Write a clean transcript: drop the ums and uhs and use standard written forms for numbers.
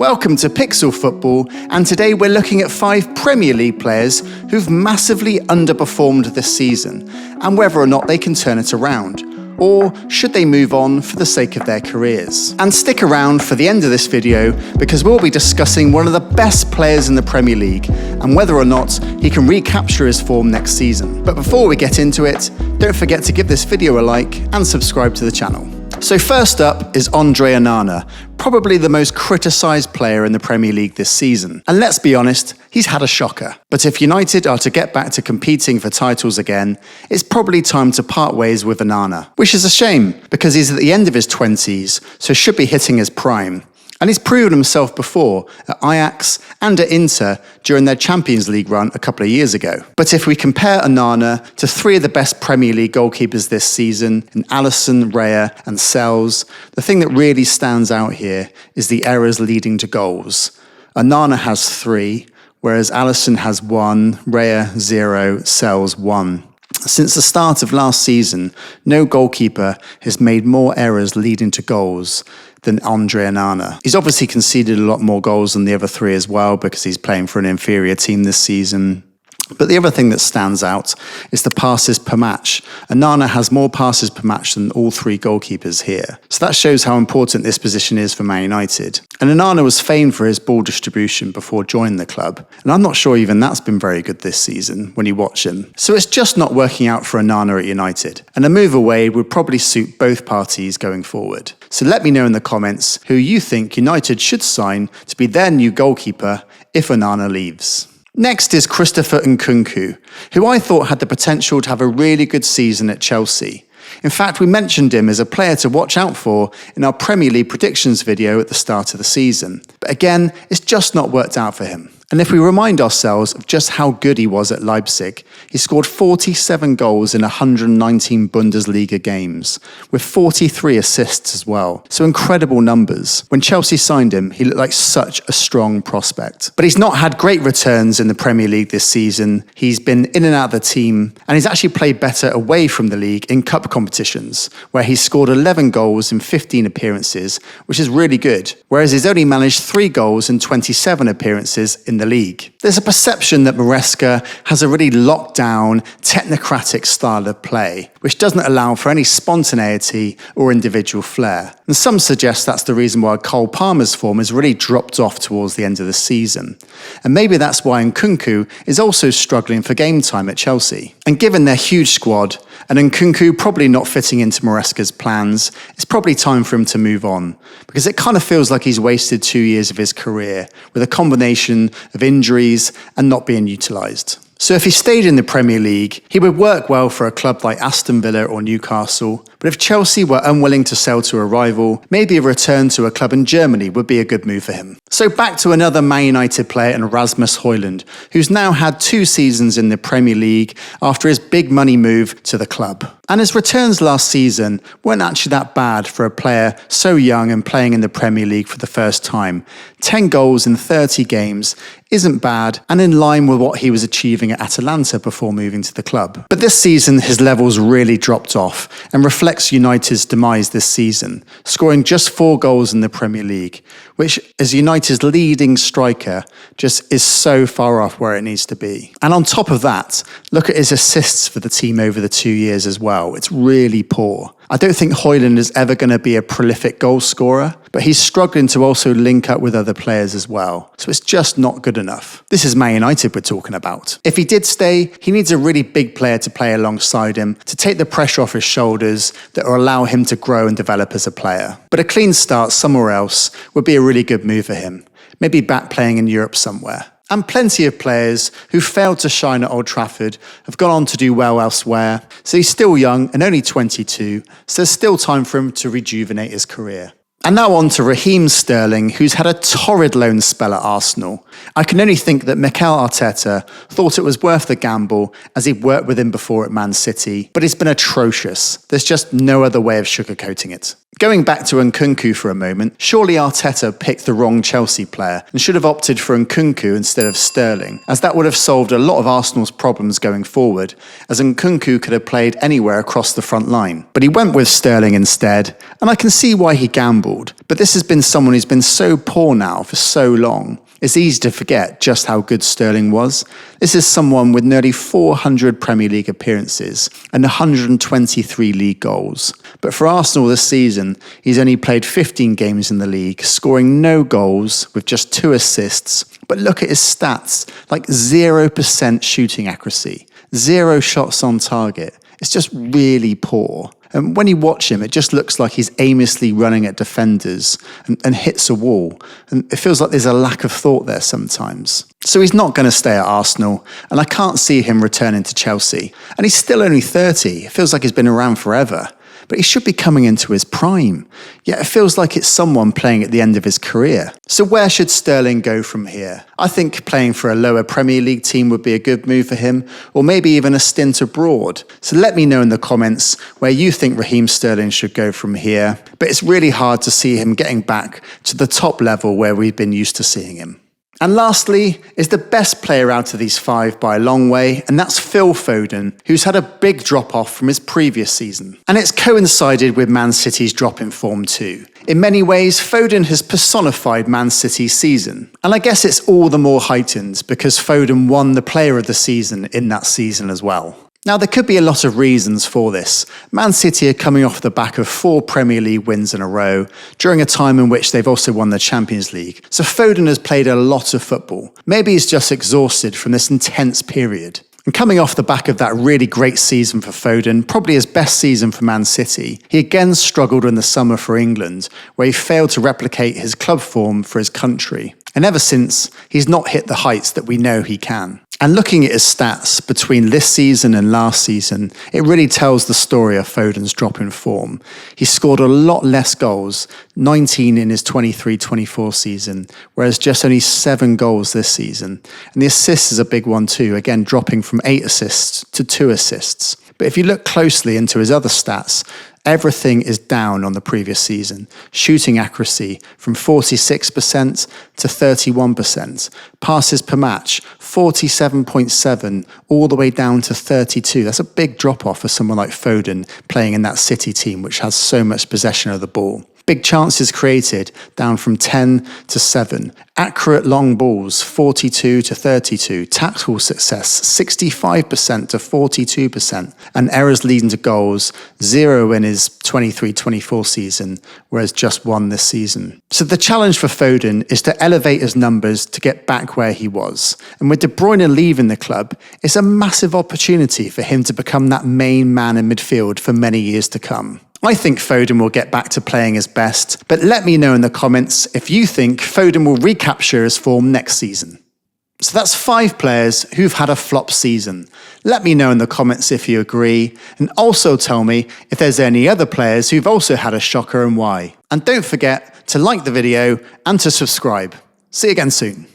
Welcome to Pixel Football, and today we're looking at 5 Premier League players who've massively underperformed this season, and whether or not they can turn it around, or should they move on for the sake of their careers. And stick around for the end of this video, because we'll be discussing one of the best players in the Premier League, and whether or not he can recapture his form next season. But before we get into it, don't forget to give this video a like and subscribe to the channel. So first up is André Onana, probably the most criticised player in the Premier League this season. And let's be honest, he's had a shocker. But if United are to get back to competing for titles again, it's probably time to part ways with Onana. Which is a shame, because he's at the end of his 20s, so should be hitting his prime. And he's proven himself before at Ajax and at Inter during their Champions League run a couple of years ago. But if we compare Onana to 3 of the best Premier League goalkeepers this season, in Alisson, Raya and Sels, the thing that really stands out here is the errors leading to goals. Onana has 3, whereas Alisson has 1, Raya 0, Sels 1. Since the start of last season, no goalkeeper has made more errors leading to goals than André Onana. He's obviously conceded a lot more goals than the other 3 as well, because he's playing for an inferior team this season. But the other thing that stands out is the passes per match. Onana has more passes per match than all 3 goalkeepers here. So that shows how important this position is for Man United. And Onana was famed for his ball distribution before joining the club. And I'm not sure even that's been very good this season when you watch him. So it's just not working out for Onana at United. And a move away would probably suit both parties going forward. So let me know in the comments who you think United should sign to be their new goalkeeper if Onana leaves. Next is Christopher Nkunku, who I thought had the potential to have a really good season at Chelsea. In fact, we mentioned him as a player to watch out for in our Premier League predictions video at the start of the season. But again, it's just not worked out for him. And if we remind ourselves of just how good he was at Leipzig, he scored 47 goals in 119 Bundesliga games, with 43 assists as well. So incredible numbers. When Chelsea signed him, he looked like such a strong prospect. But he's not had great returns in the Premier League this season. He's been in and out of the team, and he's actually played better away from the league in cup competitions, where he's scored 11 goals in 15 appearances, which is really good, whereas he's only managed 3 goals in 27 appearances in the league. There's a perception that Maresca has a really locked down, technocratic style of play, which doesn't allow for any spontaneity or individual flair. And some suggest that's the reason why Cole Palmer's form has really dropped off towards the end of the season. And maybe that's why Nkunku is also struggling for game time at Chelsea. And given their huge squad, and Nkunku probably not fitting into Maresca's plans, it's probably time for him to move on, because it kind of feels like he's wasted 2 years of his career with a combination of injuries and not being utilised. So if he stayed in the Premier League, he would work well for a club like Aston Villa or Newcastle. But if Chelsea were unwilling to sell to a rival, maybe a return to a club in Germany would be a good move for him. So back to another Man United player in Rasmus Højlund, who's now had 2 seasons in the Premier League after his big money move to the club. And his returns last season weren't actually that bad for a player so young and playing in the Premier League for the first time. 10 goals in 30 games isn't bad, and in line with what he was achieving at Atalanta before moving to the club. But this season his levels really dropped off and reflects United's demise this season, scoring just 4 goals in the Premier League, which as United's leading striker just is so far off where it needs to be. And on top of that, look at his assists for the team over the 2 years as well. It's really poor. I don't think Højlund is ever going to be a prolific goal scorer, but he's struggling to also link up with other players as well. So it's just not good enough. This is Man United we're talking about. If he did stay, he needs a really big player to play alongside him to take the pressure off his shoulders that will allow him to grow and develop as a player. But a clean start somewhere else would be a really good move for him. Maybe back playing in Europe somewhere. And plenty of players who failed to shine at Old Trafford have gone on to do well elsewhere. So he's still young and only 22, so there's still time for him to rejuvenate his career. And now on to Raheem Sterling, who's had a torrid loan spell at Arsenal. I can only think that Mikel Arteta thought it was worth the gamble as he'd worked with him before at Man City, but it's been atrocious. There's just no other way of sugarcoating it. Going back to Nkunku for a moment, surely Arteta picked the wrong Chelsea player and should have opted for Nkunku instead of Sterling, as that would have solved a lot of Arsenal's problems going forward, as Nkunku could have played anywhere across the front line. But he went with Sterling instead, and I can see why he gambled. But this has been someone who's been so poor now for so long. It's easy to forget just how good Sterling was. This is someone with nearly 400 Premier League appearances and 123 league goals. But for Arsenal this season, he's only played 15 games in the league, scoring no goals with just 2 assists. But look at his stats, like 0% shooting accuracy, 0 shots on target. It's just really poor. And when you watch him, it just looks like he's aimlessly running at defenders and hits a wall. And it feels like there's a lack of thought there sometimes. So he's not going to stay at Arsenal, and I can't see him returning to Chelsea. And he's still only 30. It feels like he's been around forever. But he should be coming into his prime. Yet it feels like it's someone playing at the end of his career. So where should Sterling go from here? I think playing for a lower Premier League team would be a good move for him, or maybe even a stint abroad. So let me know in the comments where you think Raheem Sterling should go from here. But it's really hard to see him getting back to the top level where we've been used to seeing him. And lastly is the best player out of these 5 by a long way, and that's Phil Foden, who's had a big drop-off from his previous season. And it's coincided with Man City's drop in form too. In many ways, Foden has personified Man City's season. And I guess it's all the more heightened because Foden won the Player of the Season in that season as well. Now, there could be a lot of reasons for this. Man City are coming off the back of 4 Premier League wins in a row, during a time in which they've also won the Champions League. So Foden has played a lot of football. Maybe he's just exhausted from this intense period. And coming off the back of that really great season for Foden, probably his best season for Man City, he again struggled in the summer for England, where he failed to replicate his club form for his country. And ever since, he's not hit the heights that we know he can. And looking at his stats between this season and last season, it really tells the story of Foden's drop in form. He scored a lot less goals, 19 in his 23-24 season, whereas just only 7 goals this season. And the assists is a big one too, again dropping from 8 assists to 2 assists. But if you look closely into his other stats, everything is down on the previous season. Shooting accuracy from 46% to 31%. Passes per match, 47.7 all the way down to 32. That's a big drop off for someone like Foden playing in that City team, which has so much possession of the ball. Big chances created, down from 10 to 7. Accurate long balls, 42 to 32. Tactical success, 65% to 42%. And errors leading to goals, 0 in his 23-24 season, whereas just 1 this season. So the challenge for Foden is to elevate his numbers to get back where he was. And with De Bruyne leaving the club, it's a massive opportunity for him to become that main man in midfield for many years to come. I think Foden will get back to playing his best, but let me know in the comments if you think Foden will recapture his form next season. So that's 5 players who've had a flop season. Let me know in the comments if you agree, and also tell me if there's any other players who've also had a shocker and why. And don't forget to like the video and to subscribe. See you again soon.